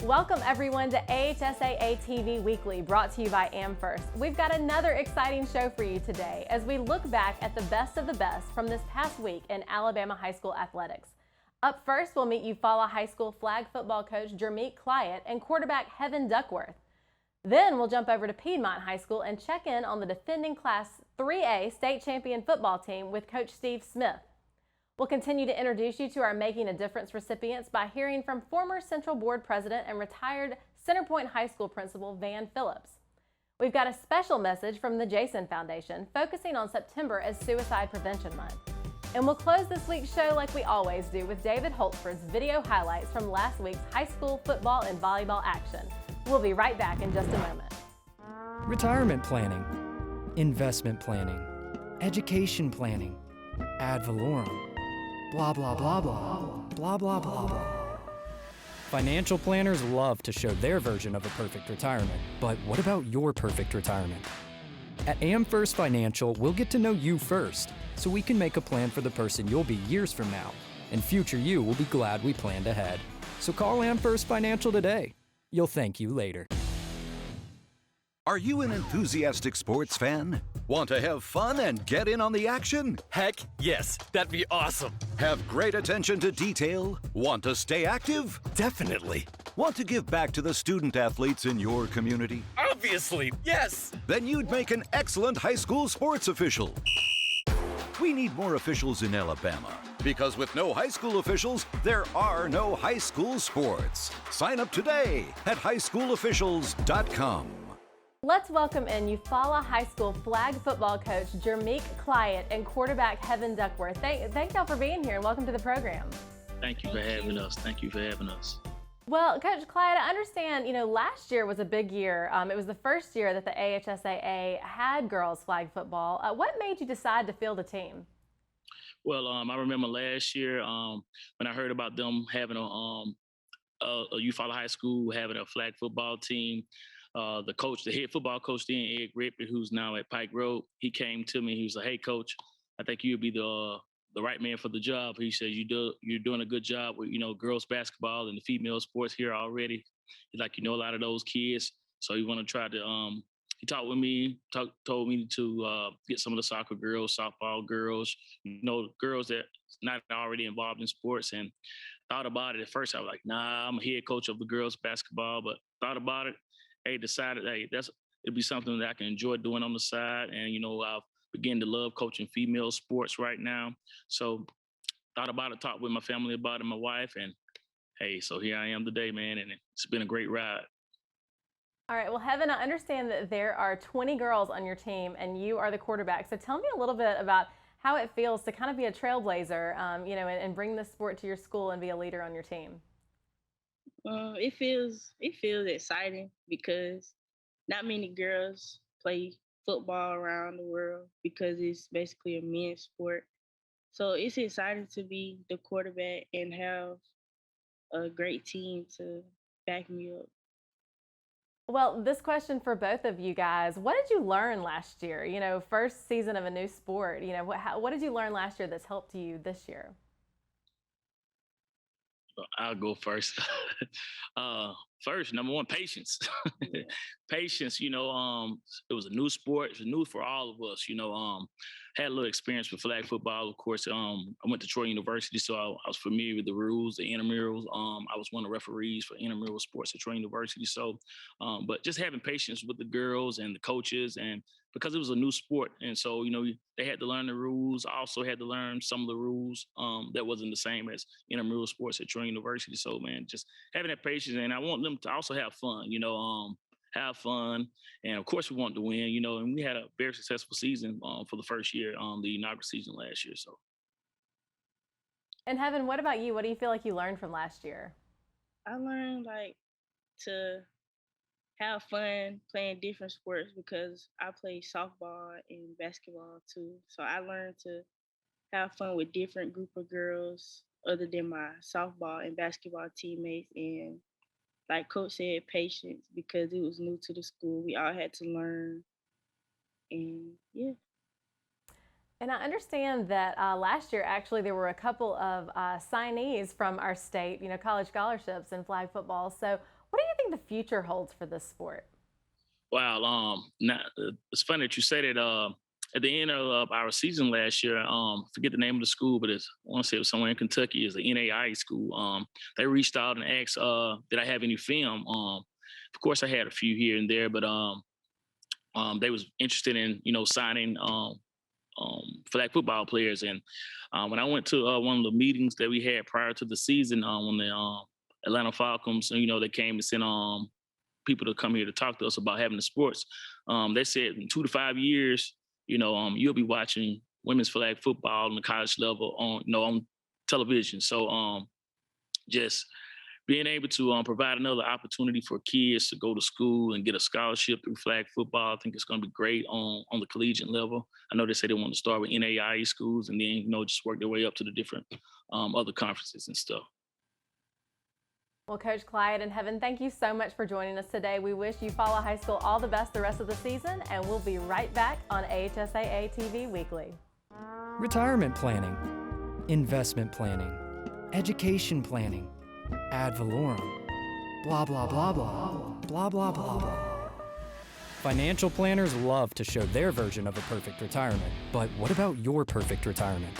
Welcome everyone to AHSAA TV Weekly, brought to you by AmFirst. We've got another exciting show for you today as we look back at the best of the best from this past week in Alabama high school athletics. Up first, we'll meet Eufaula High School flag football coach Jermeek Clyett and quarterback Heaven Duckworth. Then we'll jump over to Piedmont High School and check in on the defending Class 3A state champion football team with Coach Steve Smith. We'll continue to introduce you to our Making a Difference recipients by hearing from former Central Board President and retired Centerpoint High School Principal Van Phillips. We've got a special message from the Jason Foundation focusing on September as Suicide Prevention Month. And we'll close this week's show like we always do with David Holtzford's video highlights from last week's high school football and volleyball action. We'll be right back in just a moment. Retirement planning, investment planning, education planning, ad valorem. Blah, blah, blah, blah, blah, blah, blah, blah. Financial planners love to show their version of a perfect retirement, but what about your perfect retirement? At AmFirst Financial, we'll get to know you first, so we can make a plan for the person you'll be years from now, and future you will be glad we planned ahead. So call AmFirst Financial today. You'll thank you later. Are you an enthusiastic sports fan? Want to have fun and get in on the action? Heck yes, that'd be awesome. Have great attention to detail? Want to stay active? Definitely. Want to give back to the student athletes in your community? Obviously, yes. Then you'd make an excellent high school sports official. We need more officials in Alabama, because with no high school officials, there are no high school sports. Sign up today at highschoolofficials.com. Let's welcome in Eufaula High School flag football coach Jermeek Clyett and quarterback Heaven Duckworth. Thank y'all for being here and welcome to the program. Thank you for having us. Thank you for having us. Well, Coach Clyett, I understand, last year was a big year. It was the first year that the AHSAA had girls flag football. What made you decide to field a team? Well, I remember last year when I heard about them having a Eufaula High School having a flag football team. The head football coach then, Ed Rippey, who's now at Pike Road, he came to me. He was like, "Hey, Coach, I think you'd be the right man for the job." He said, "You're doing a good job with girls basketball and the female sports here already. He's like, a lot of those kids, so you want to try to." He talked with me, told me to get some of the soccer girls, softball girls, girls that not already involved in sports. And thought about it at first. I was like, "Nah, I'm a head coach of the girls basketball," but thought about it. Decided, it'd be something that I can enjoy doing on the side. And, I've begun to love coaching female sports right now. So thought about it, talked with my family about it, my wife, and hey, so here I am today, man. And it's been a great ride. All right. Well, Heaven, I understand that there are 20 girls on your team and you are the quarterback. So tell me a little bit about how it feels to kind of be a trailblazer, and bring this sport to your school and be a leader on your team. It feels exciting because not many girls play football around the world because it's basically a men's sport. So it's exciting to be the quarterback and have a great team to back me up. Well, this question for both of you guys, what did you learn last year? First season of a new sport, what did you learn last year that's helped you this year? I'll go first. First, number one, patience. Yeah. Patience, it was a new sport. It was new for all of us, had a little experience with flag football. Of course, I went to Troy University, so I was familiar with the rules, the intramurals. I was one of the referees for intramural sports at Troy University. So, but just having patience with the girls and the coaches, and because it was a new sport. And so, they had to learn the rules. I also had to learn some of the rules that wasn't the same as intramural sports at Troy University. So, man, just having that patience. And I want them to also have fun, have fun. And, of course, we want to win, and we had a very successful season for the first year, the inaugural season last year. So. And Heaven, what about you? What do you feel like you learned from last year? I learned to have fun playing different sports because I play softball and basketball too. So I learned to have fun with different group of girls other than my softball and basketball teammates. And like Coach said, patience because it was new to the school. We all had to learn. And yeah. And I understand that last year, actually, there were a couple of signees from our state, college scholarships in flag football. So what do think the future holds for this sport? Wow. Now, it's funny that you said it. At the end of our season last year, forget the name of the school, but I want to say it was somewhere in Kentucky. It's the NAI school. They reached out and asked, did I have any film? Of course, I had a few here and there, but they was interested in signing flag football players. And when I went to one of the meetings that we had prior to the season, when the Atlanta Falcons, they came and sent people to come here to talk to us about having the sports. They said in 2 to 5 years, you'll be watching women's flag football on the college level on television. So just being able to provide another opportunity for kids to go to school and get a scholarship through flag football, I think it's going to be great on the collegiate level. I know they say they want to start with NAIA schools and then, just work their way up to the different other conferences and stuff. Well, Coach Clyde and Heaven, thank you so much for joining us today. We wish Eufaula High School all the best the rest of the season, and we'll be right back on AHSAA TV Weekly. Retirement planning, investment planning, education planning, ad valorem, blah, blah, blah, blah, blah, blah, blah, blah. Financial planners love to show their version of a perfect retirement, but what about your perfect retirement?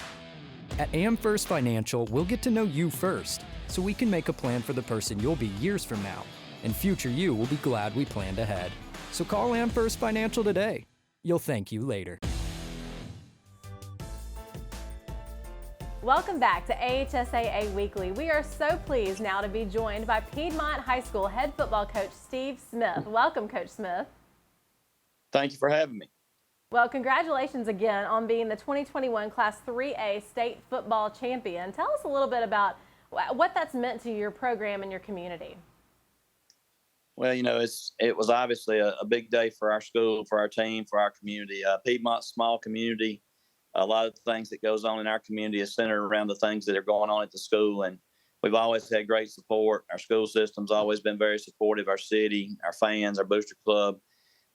At AmFirst Financial, we'll get to know you first, so we can make a plan for the person you'll be years from now, and future you will be glad we planned ahead. So call AmFirst Financial today. You'll thank you later. Welcome back to AHSAA Weekly. We are so pleased now to be joined by Piedmont High School head football coach Steve Smith. Welcome, Coach Smith. Thank you for having me. Well, congratulations again on being the 2021 Class 3A state football champion. Tell us a little bit about what that's meant to your program and your community. Well, it was obviously a big day for our school, for our team, for our community. Piedmont's a small community. A lot of the things that goes on in our community is centered around the things that are going on at the school, and we've always had great support. Our school system's always been very supportive. Our city, our fans, our booster club.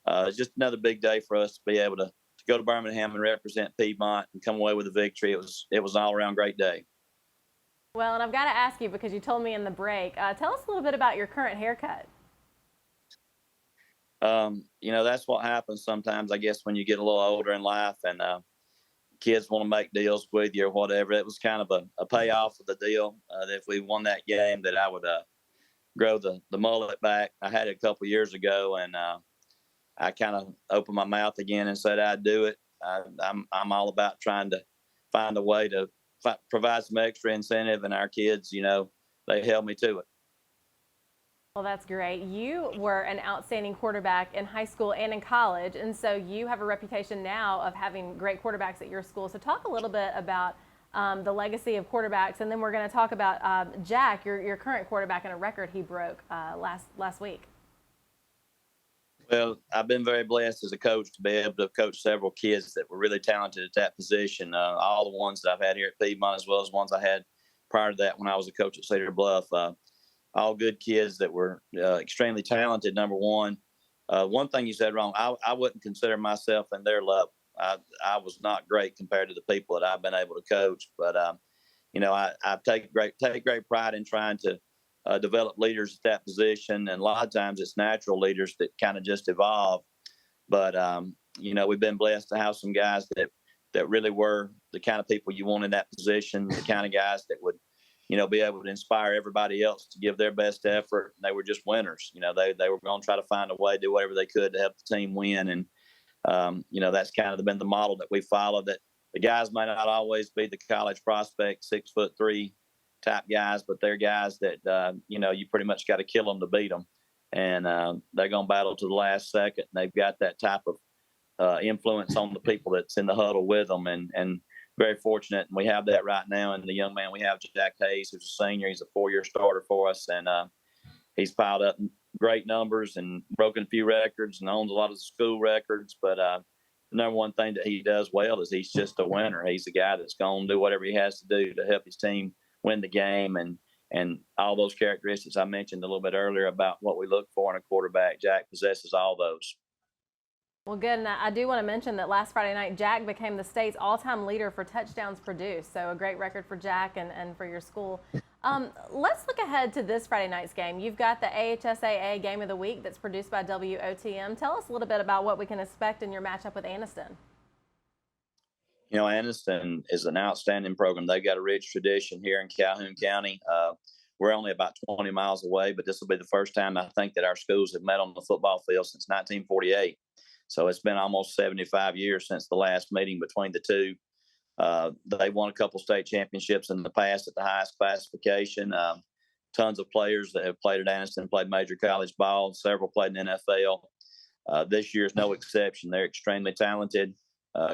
It's just another big day for us to be able to go to Birmingham and represent Piedmont and come away with a victory. It was an all-around great day. Well, and I've got to ask you, because you told me in the break, tell us a little bit about your current haircut. That's what happens sometimes, I guess, when you get a little older in life and kids want to make deals with you or whatever. It was kind of a payoff of the deal that if we won that game that I would grow the mullet back. I had it a couple years ago, and I kind of opened my mouth again and said I'd do it. I'm all about trying to find a way to provide some extra incentive, and our kids, they held me to it. Well, that's great. You were an outstanding quarterback in high school and in college, and so you have a reputation now of having great quarterbacks at your school. So talk a little bit about the legacy of quarterbacks, and then we're going to talk about Jack, your current quarterback, and a record he broke last week. Well, I've been very blessed as a coach to be able to coach several kids that were really talented at that position. All the ones that I've had here at Piedmont, as well as ones I had prior to that when I was a coach at Cedar Bluff. All good kids that were extremely talented, number one. One thing you said wrong, I wouldn't consider myself in their level. I was not great compared to the people that I've been able to coach. But, I take great pride in trying to develop leaders at that position. And a lot of times it's natural leaders that kind of just evolve. But, we've been blessed to have some guys that really were the kind of people you want in that position, the kind of guys that would, be able to inspire everybody else to give their best effort. And they were just winners. They were going to try to find a way, do whatever they could to help the team win. And, that's kind of been the model that we follow, that the guys may not always be the college prospect, 6'3" type guys, but they're guys that, you pretty much got to kill them to beat them. And they're going to battle to the last second. And they've got that type of influence on the people that's in the huddle with them. And very fortunate, and we have that right now. And the young man we have, Jack Hayes, who's a senior, he's a 4-year starter for us, and he's piled up great numbers and broken a few records and owns a lot of the school records. But the number one thing that he does well is he's just a winner. He's the guy that's going to do whatever he has to do to help his team win the game, and all those characteristics I mentioned a little bit earlier about what we look for in a quarterback. Jack possesses all those. Well, good. And I do want to mention that last Friday night, Jack became the state's all-time leader for touchdowns produced. So a great record for Jack and for your school. Let's look ahead to this Friday night's game. You've got the AHSAA Game of the Week that's produced by WOTM. Tell us a little bit about what we can expect in your matchup with Anniston. You know, Anniston is an outstanding program. They've got a rich tradition here in Calhoun County. We're only about 20 miles away, but this will be the first time I think that our schools have met on the football field since 1948. So it's been almost 75 years since the last meeting between the two. They won a couple state championships in the past at the highest classification. Tons of players that have played at Anniston played major college ball. Several played in the NFL. This year is no exception. They're extremely talented.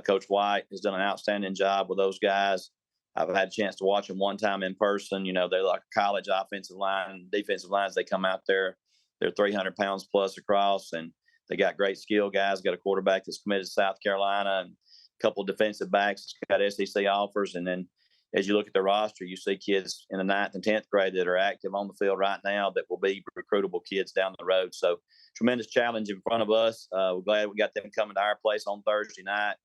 Coach White has done an outstanding job with those guys. I've had a chance to watch them one time in person. You know, they're like a college offensive line, defensive lines. They come out there, they're 300 pounds plus across, and they got great skill guys. Got a quarterback that's committed to South Carolina, and a couple of defensive backs that's got SEC offers. And then as you look at the roster, you see kids in the 9th and 10th grade that are active on the field right now that will be recruitable kids down the road. So tremendous challenge in front of us. We're glad we got them coming to our place on Thursday night.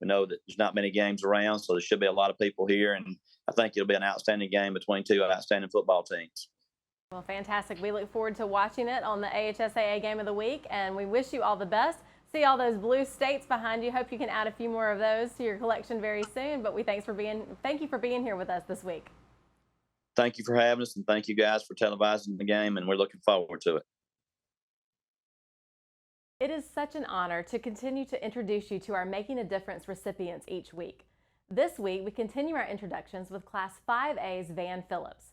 We know that there's not many games around, so there should be a lot of people here, and I think it'll be an outstanding game between two outstanding football teams. Well, fantastic. We look forward to watching it on the AHSAA Game of the Week, and we wish you all the best. See all those blue states behind you. Hope you can add a few more of those to your collection very soon, but thank you for being here with us this week. Thank you for having us, and thank you guys for televising the game, and we're looking forward to it. It is such an honor to continue to introduce you to our Making a Difference recipients each week. This week, we continue our introductions with Class 5A's Van Phillips.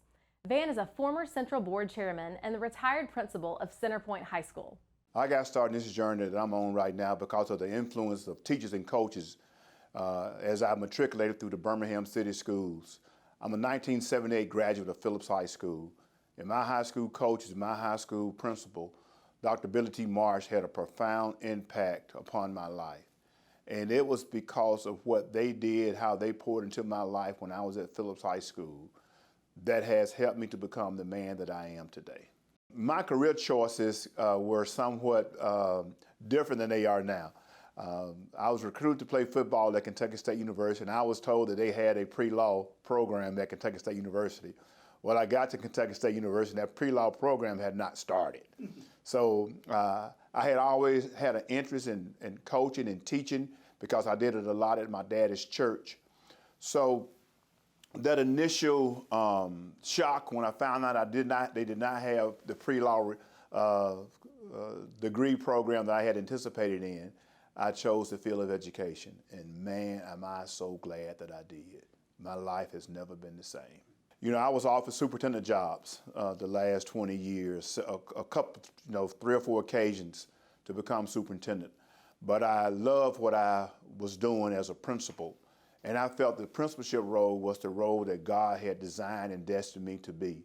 Van is a former Central Board Chairman and the retired principal of Centerpoint High School. I got started in this journey that I'm on right now because of the influence of teachers and coaches as I matriculated through the Birmingham City Schools. I'm a 1978 graduate of Phillips High School, and my high school coaches, my high school principal, Dr. Billy T. Marsh, had a profound impact upon my life. And it was because of what they did, how they poured into my life when I was at Phillips High School, that has helped me to become the man that I am today. My career choices were somewhat different than they are now. I was recruited to play football at Kentucky State University, and I was told that they had a pre-law program at Kentucky State University. Well, I got to Kentucky State University, and that pre-law program had not started. So I had always had an interest in coaching and teaching because I did it a lot at my daddy's church. So that initial shock when I found out they did not have the pre-law degree program that I had anticipated in, I chose the field of education. And man, am I so glad that I did. My life has never been the same. You know, I was offered superintendent jobs the last 20 years, a couple, 3 or 4 occasions to become superintendent. But I loved what I was doing as a principal. And I felt the principalship role was the role that God had designed and destined me to be.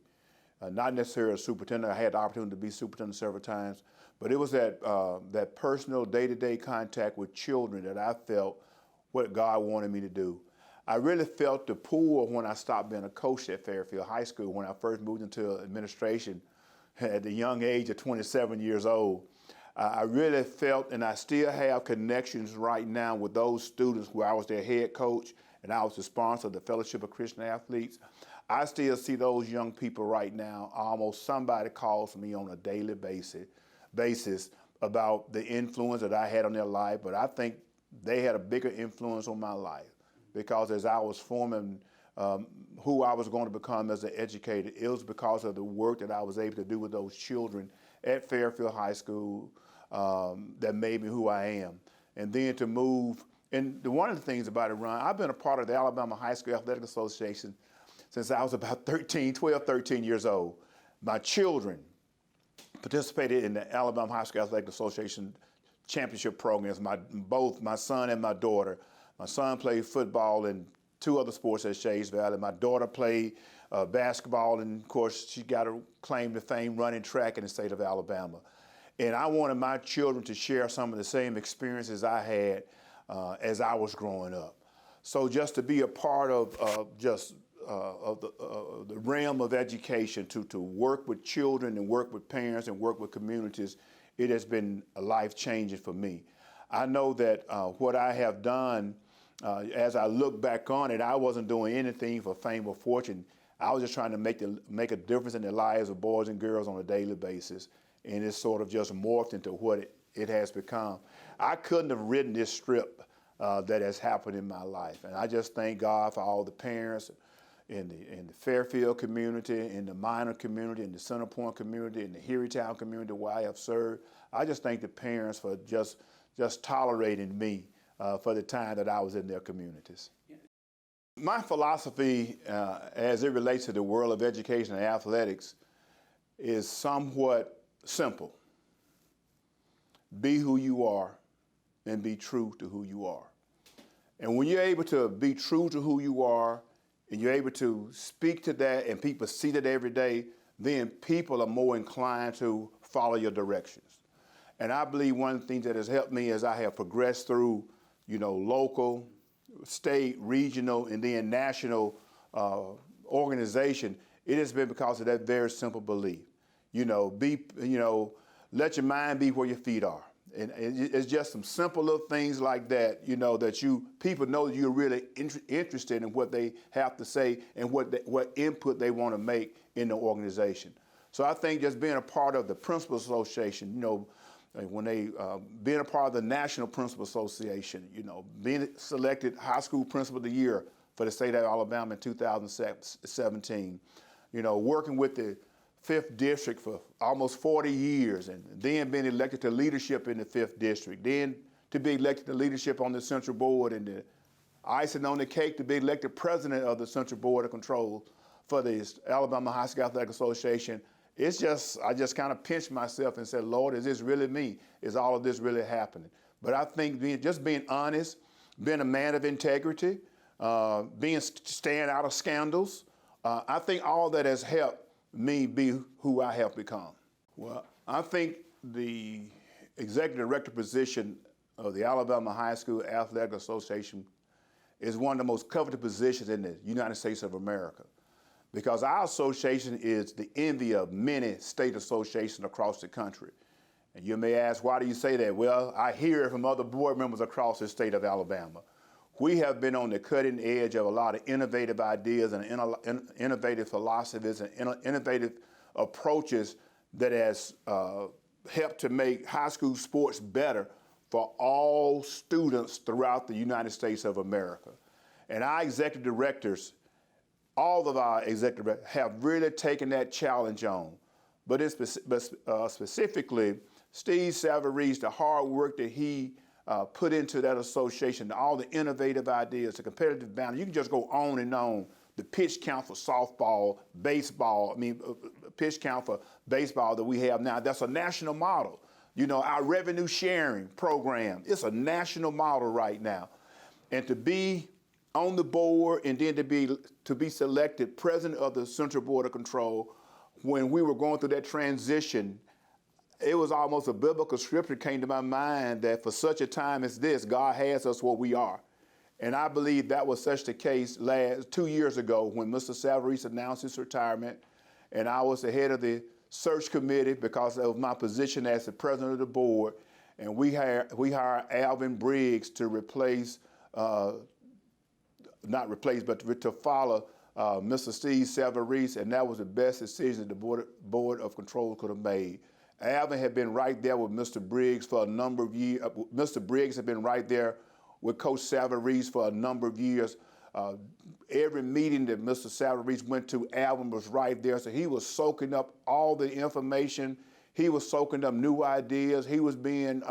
Not necessarily a superintendent. I had the opportunity to be superintendent several times, but it was that personal day-to-day contact with children that I felt what God wanted me to do. I really felt the pull when I stopped being a coach at Fairfield High School when I first moved into administration at the young age of 27 years old. I really felt, and I still have connections right now with those students where I was their head coach and I was the sponsor of the Fellowship of Christian Athletes. I still see those young people right now. Almost somebody calls me on a daily basis about the influence that I had on their life, but I think they had a bigger influence on my life because as I was forming who I was going to become as an educator, it was because of the work that I was able to do with those children at Fairfield High School that made me who I am. And then to move, and one of the things about it, Ron, I've been a part of the Alabama High School Athletic Association since I was about 12, 13 years old. My children participated in the Alabama High School Athletic Association championship programs, both my son and my daughter. My son played football and 2 other sports at Shays Valley. My daughter played basketball, and of course, she got a claim to fame running track in the state of Alabama. And I wanted my children to share some of the same experiences I had as I was growing up. So just to be a part of the realm of education, to work with children and work with parents and work with communities, it has been life-changing for me. I know that what I have done, as I look back on it, I wasn't doing anything for fame or fortune. I was just trying to make a difference in the lives of boys and girls on a daily basis, and it's sort of just morphed into what it has become. I couldn't have written this strip that has happened in my life, and I just thank God for all the parents in the Fairfield community, in the Minor community, in the Center Point community, in the Harrytown community where I have served. I just thank the parents for just tolerating me for the time that I was in their communities. My philosophy as it relates to the world of education and athletics is somewhat simple. Be who you are and be true to who you are. And when you're able to be true to who you are and you're able to speak to that and people see that every day, then people are more inclined to follow your directions. And I believe one of the things that has helped me as I have progressed through, local, state, regional, and then national organization, it has been because of that very simple belief. Let your mind be where your feet are. And it's just some simple little things like that, that people know that you're really interested in what they have to say and what input they want to make in the organization. So I think just being a part of the Principal Association, when they being a part of the National Principal Association, being selected High School Principal of the Year for the state of Alabama in 2017, working with the 5th District for almost 40 years, and then being elected to leadership in the 5th District, then to be elected to leadership on the Central Board, and the icing on the cake to be elected president of the Central Board of Control for the Alabama High School Athletic Association. I just kind of pinched myself and said, Lord, is this really me? Is all of this really happening? But I think being honest, being a man of integrity, staying out of scandals, I think all that has helped me be who I have become. Well, I think the executive director position of the Alabama High School Athletic Association is one of the most coveted positions in the United States of America, because our association is the envy of many state associations across the country. And you may ask, why do you say that? Well, I hear it from other board members across the state of Alabama. We have been on the cutting edge of a lot of innovative ideas and innovative philosophies and innovative approaches that has helped to make high school sports better for all students throughout the United States of America. And our executive directors, all of our executive directors, have really taken that challenge on. But specifically, Steve Savarese, the hard work that he put into that association, all the innovative ideas, the competitive balance. You can just go on and on. The pitch count for softball, baseball, pitch count for baseball that we have now, that's a national model. Our revenue sharing program, it's a national model right now. And to be on the board and then to be selected president of the Central Board of Control, when we were going through that transition, it was almost a biblical scripture came to my mind that for such a time as this, God has us where we are. And I believe that was such the case 2 years ago when Mr. Savarese announced his retirement, and I was the head of the search committee because of my position as the president of the board. And we hired Alvin Briggs to replace, not replace, but to follow Mr. Steve Savarese, and that was the best decision the Board of Control could have made. Alvin had been right there with Mr. Briggs for a number of years. Mr. Briggs had been right there with Coach Savarese for a number of years. Every meeting that Mr. Savarese went to, Alvin was right there. So he was soaking up all the information. He was soaking up new ideas. He was being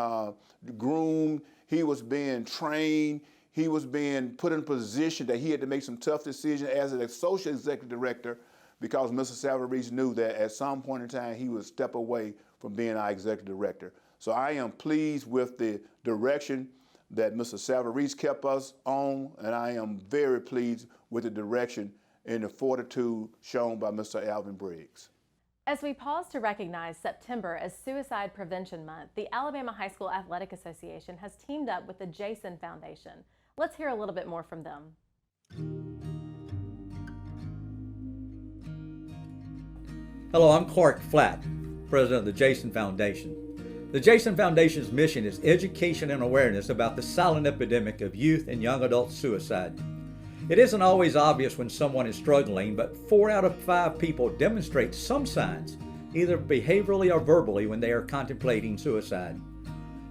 groomed. He was being trained. He was being put in a position that he had to make some tough decisions as an associate executive director, because Mr. Savarese knew that at some point in time he would step away from being our executive director. So I am pleased with the direction that Mr. Savarese kept us on, and I am very pleased with the direction and the fortitude shown by Mr. Alvin Briggs. As we pause to recognize September as Suicide Prevention Month, the Alabama High School Athletic Association has teamed up with the Jason Foundation. Let's hear a little bit more from them. Hello, I'm Clark Flatt, president of the Jason Foundation. The Jason Foundation's mission is education and awareness about the silent epidemic of youth and young adult suicide. It isn't always obvious when someone is struggling, but 4 out of 5 people demonstrate some signs, either behaviorally or verbally, when they are contemplating suicide.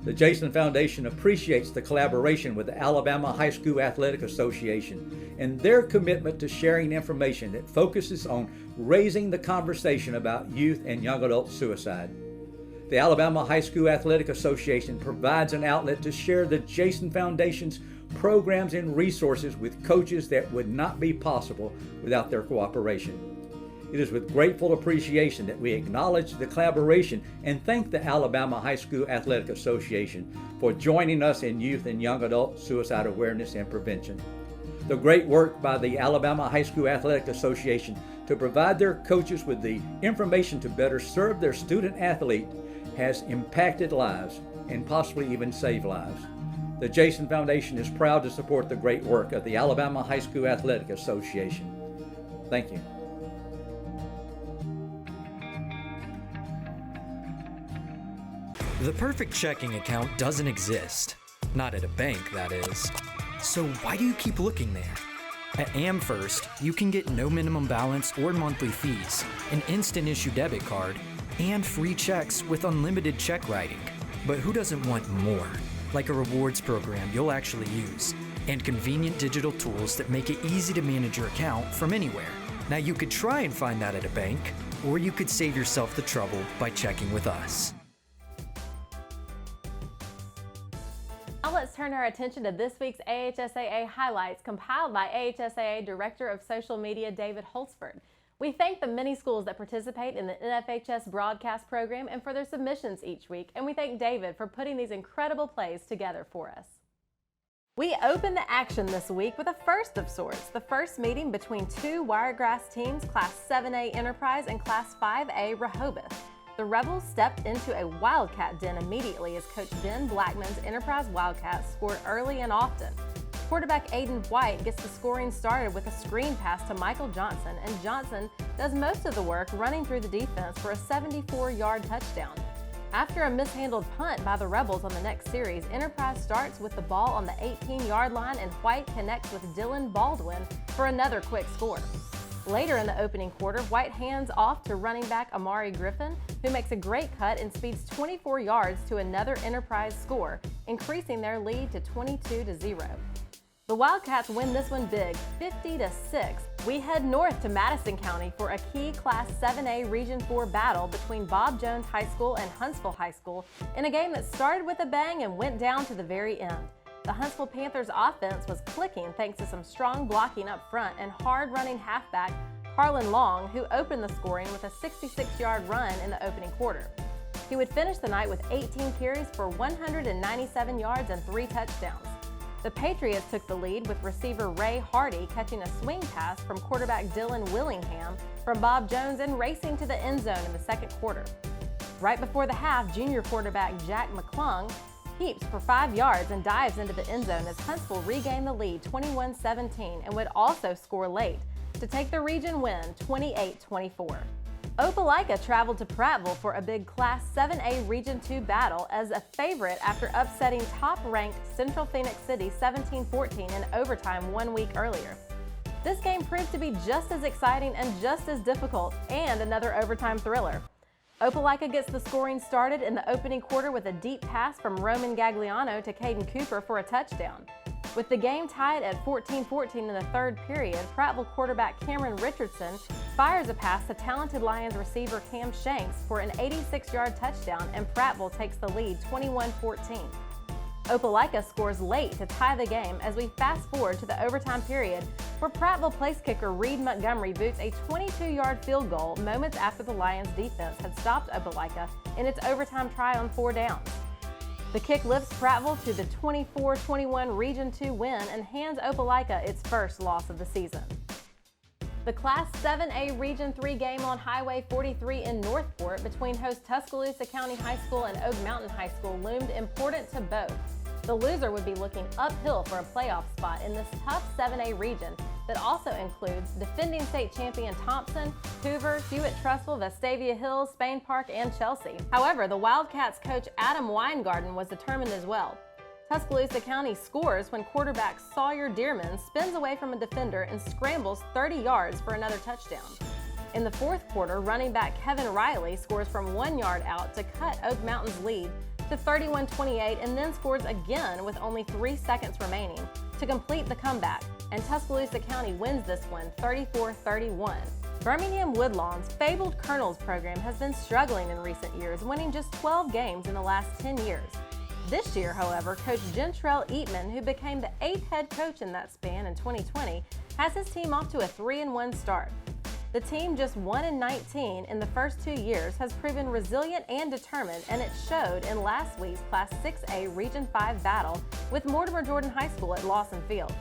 The Jason Foundation appreciates the collaboration with the Alabama High School Athletic Association and their commitment to sharing information that focuses on raising the conversation about youth and young adult suicide. The Alabama High School Athletic Association provides an outlet to share the Jason Foundation's programs and resources with coaches that would not be possible without their cooperation. It is with grateful appreciation that we acknowledge the collaboration and thank the Alabama High School Athletic Association for joining us in youth and young adult suicide awareness and prevention. The great work by the Alabama High School Athletic Association to provide their coaches with the information to better serve their student athlete has impacted lives and possibly even saved lives. The Jason Foundation is proud to support the great work of the Alabama High School Athletic Association. Thank you. The perfect checking account doesn't exist. Not at a bank, that is. So why do you keep looking there? At AmFirst, you can get no minimum balance or monthly fees, an instant issue debit card, and free checks with unlimited check writing. But who doesn't want more? Like a rewards program you'll actually use, and convenient digital tools that make it easy to manage your account from anywhere. Now you could try and find that at a bank, or you could save yourself the trouble by checking with us. Now let's turn our attention to this week's AHSAA highlights compiled by AHSAA Director of Social Media David Holzford. We thank the many schools that participate in the NFHS broadcast program and for their submissions each week, and we thank David for putting these incredible plays together for us. We open the action this week with a first of sorts, the first meeting between two Wiregrass teams, Class 7A Enterprise and Class 5A Rehoboth. The Rebels stepped into a Wildcat den immediately as Coach Ben Blackman's Enterprise Wildcats scored early and often. Quarterback Aiden White gets the scoring started with a screen pass to Michael Johnson, and Johnson does most of the work running through the defense for a 74-yard touchdown. After a mishandled punt by the Rebels on the next series, Enterprise starts with the ball on the 18-yard line, and White connects with Dylan Baldwin for another quick score. Later in the opening quarter, White hands off to running back Amari Griffin, who makes a great cut and speeds 24 yards to another Enterprise score, increasing their lead to 22-0. The Wildcats win this one big, 50-6. We head north to Madison County for a key Class 7A Region 4 battle between Bob Jones High School and Huntsville High School in a game that started with a bang and went down to the very end. The Huntsville Panthers offense was clicking thanks to some strong blocking up front and hard-running halfback Carlin Long, who opened the scoring with a 66-yard run in the opening quarter. He would finish the night with 18 carries for 197 yards and 3 touchdowns. The Patriots took the lead with receiver Ray Hardy catching a swing pass from quarterback Dylan Willingham from Bob Jones and racing to the end zone in the second quarter. Right before the half, junior quarterback Jack McClung keeps for 5 yards and dives into the end zone as Huntsville regained the lead 21-17 and would also score late to take the region win 28-24. Opelika traveled to Prattville for a big Class 7A Region 2 battle as a favorite after upsetting top-ranked Central Phoenix City 17-14 in overtime 1 week earlier. This game proved to be just as exciting and just as difficult, and another overtime thriller. Opelika gets the scoring started in the opening quarter with a deep pass from Roman Gagliano to Caden Cooper for a touchdown. With the game tied at 14-14 in the third period, Prattville quarterback Cameron Richardson fires a pass to talented Lions receiver Cam Shanks for an 86-yard touchdown, and Prattville takes the lead 21-14. Opelika scores late to tie the game as we fast forward to the overtime period where Prattville place kicker Reed Montgomery boots a 22-yard field goal moments after the Lions defense had stopped Opelika in its overtime try on 4 downs. The kick lifts Prattville to the 24-21 Region 2 win and hands Opelika its first loss of the season. The Class 7A Region 3 game on Highway 43 in Northport between host Tuscaloosa County High School and Oak Mountain High School loomed important to both. The loser would be looking uphill for a playoff spot in this tough 7A region that also includes defending state champion Thompson, Hoover, Hewitt-Trussville, Vestavia Hills, Spain Park, and Chelsea. However, the Wildcats coach Adam Weingarten was determined as well. Tuscaloosa County scores when quarterback Sawyer Dearman spins away from a defender and scrambles 30 yards for another touchdown. In the fourth quarter, running back Kevin Riley scores from 1 yard out to cut Oak Mountain's lead to 31-28 and then scores again with only 3 seconds remaining to complete the comeback, and Tuscaloosa County wins this one 34-31. Birmingham Woodlawn's fabled Colonels program has been struggling in recent years, winning just 12 games in the last 10 years. This year, however, Coach Gentrell Eatman, who became the 8th head coach in that span in 2020, has his team off to a 3-1 start. The team, just 1-19 in the first 2 years, has proven resilient and determined, and it showed in last week's Class 6A Region 5 battle with Mortimer Jordan High School at Lawson Field.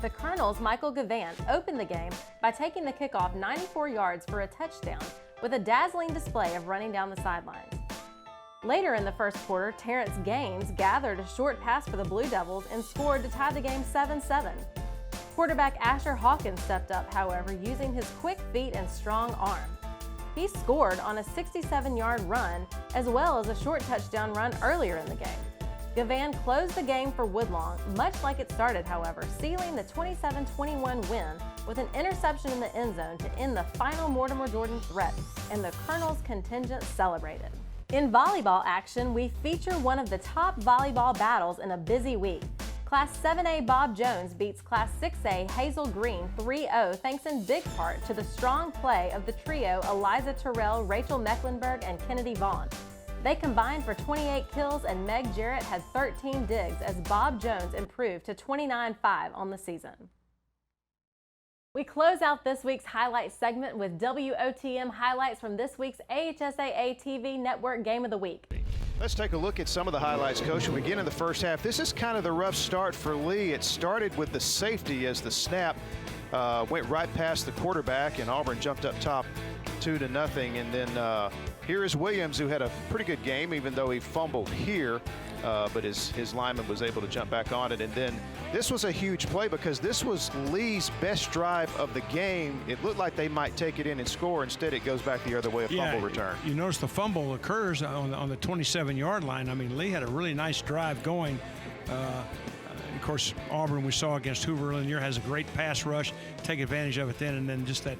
The Colonels' Michael Gavant opened the game by taking the kickoff 94 yards for a touchdown with a dazzling display of running down the sidelines. Later in the first quarter, Terrence Gaines gathered a short pass for the Blue Devils and scored to tie the game 7-7. Quarterback Asher Hawkins stepped up, however, using his quick feet and strong arm. He scored on a 67-yard run as well as a short touchdown run earlier in the game. Gavant closed the game for Woodlawn, much like it started, however, sealing the 27-21 win with an interception in the end zone to end the final Mortimer Jordan threat, and the Colonels contingent celebrated. In volleyball action, we feature one of the top volleyball battles in a busy week. Class 7A Bob Jones beats Class 6A Hazel Green 3-0 thanks in big part to the strong play of the trio Eliza Terrell, Rachel Mecklenburg, and Kennedy Vaughn. They combined for 28 kills and Meg Jarrett had 13 digs as Bob Jones improved to 29-5 on the season. We close out this week's highlight segment with WOTM highlights from this week's AHSAA TV Network Game of the Week. Let's take a look at some of the highlights, Coach. We begin in the first half. This is kind of the rough start for Lee. It started with the safety as the snap went right past the quarterback, and Auburn jumped up top 2-0. And then here is Williams, who had a pretty good game, even though he fumbled here. But his lineman was able to jump back on it. And then this was a huge play because this was Lee's best drive of the game. It looked like they might take it in and score. Instead, it goes back the other way, a fumble return. You notice the fumble occurs on the 27-yard line. I mean, Lee had a really nice drive going. Of course, Auburn, we saw against Hoover earlier in the year, has a great pass rush. Take advantage of it then, and then just that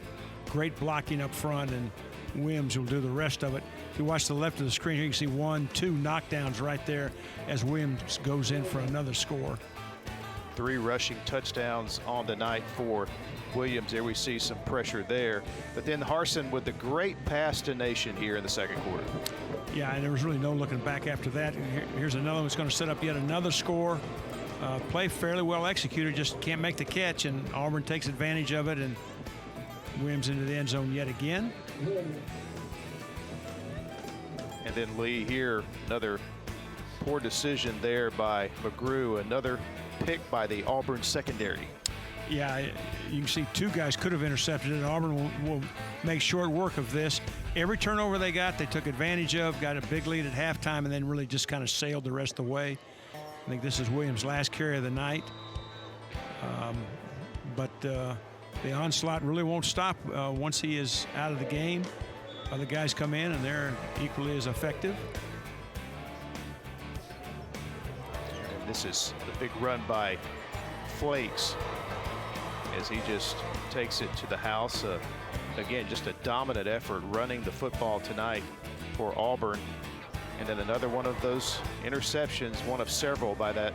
great blocking up front, and Williams will do the rest of it. If you watch the left of the screen here, you can see 1-2 knockdowns right there as Williams goes in for another score. 3 rushing touchdowns on the night for Williams. There we see some pressure there. But then Harsin with the great pass to Nation here in the second quarter. Yeah, and there was really no looking back after that. Here's another one that's going to set up yet another score. Play fairly well executed, just can't make the catch, and Auburn takes advantage of it, and Williams into the end zone yet again. And then Lee here, another poor decision there by McGrew, another pick by the Auburn secondary. Yeah, you can see 2 guys could have intercepted it. Auburn will make short work of this. Every turnover they got, they took advantage of, got a big lead at halftime, and then really just kind of sailed the rest of the way. I think this is Williams' last carry of the night. But the onslaught really won't stop once he is out of the game. Other guys come in, and they're equally as effective. And this is the big run by Flakes as he just takes it to the house. Again, just a dominant effort running the football tonight for Auburn. And then another one of those interceptions, one of several by that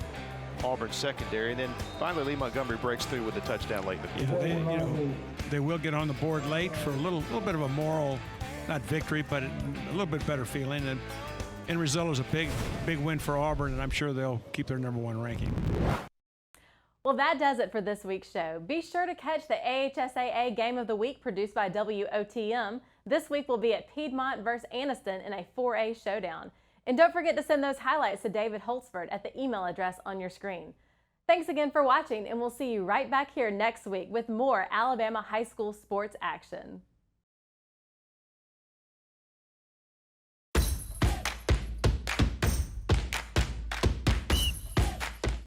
Auburn secondary. And then finally Lee Montgomery breaks through with a touchdown late in the fourth. They will get on the board late for a little bit of a moral, not victory, but a little bit better feeling. And end result is a big win for Auburn, and I'm sure they'll keep their #1 ranking. Well, that does it for this week's show. Be sure to catch the AHSAA Game of the Week produced by WOTM. This week will be at Piedmont versus Anniston in a 4A showdown. And don't forget to send those highlights to David Holtzford at the email address on your screen. Thanks again for watching, and we'll see you right back here next week with more Alabama high school sports action.